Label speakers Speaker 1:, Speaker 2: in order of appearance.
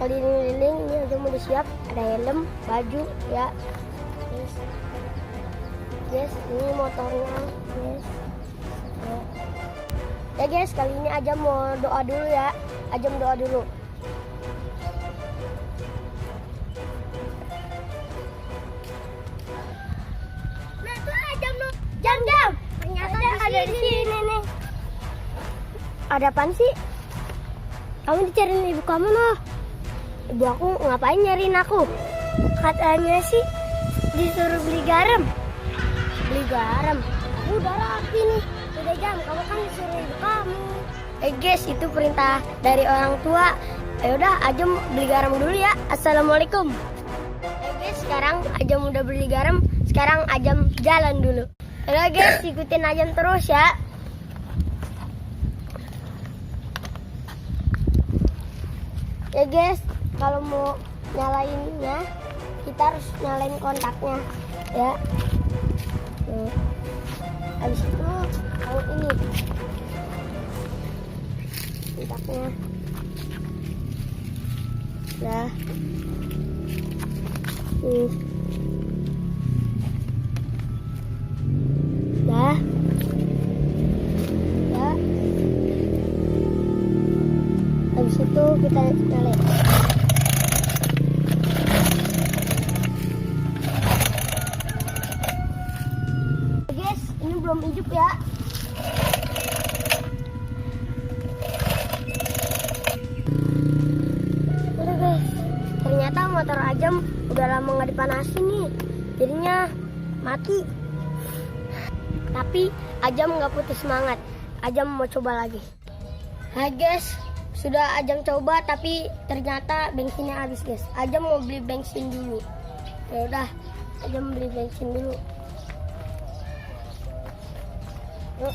Speaker 1: keliling-keliling. Ini Ajam udah siap, ada helm, baju ya. Guys, ini motornya guys. Ya guys, kali ini Ajam mau doa dulu ya. Ajam doa dulu. Nah tuh Ajam loh. Jam. Ternyata ada di sini nih. Ada apaan sih? Kamu dicariin ibu kamu loh. Ibu aku ngapain nyariin aku? Katanya sih disuruh beli garam. Beli garam? Aku udah rapi nih. Udah Jam, kamu kan disuruh ibu kamu. Guys, itu perintah dari orang tua. Udah, Ajam beli garam dulu ya. Assalamualaikum. Guys, sekarang Ajam udah beli garam. Sekarang Ajam jalan dulu. Udah guys, ikutin Ajam terus ya. Ya guys, kalau mau nyalainnya kita harus nyalain kontaknya ya. Habis itu kalau ini kontaknya. Nah. Dah. Ya. Habis itu kita nyalain. Guys, ini belum hidup ya. Udah guys, ternyata motor Ajam udah lama nggak dipanasin nih, jadinya mati. Tapi Ajam nggak putus semangat. Ajam mau coba lagi. Hai guys, sudah Ajam coba tapi ternyata bensinnya habis guys. Ajam mau beli bensin dulu. Ya udah, Ajam beli bensin dulu. Yuk.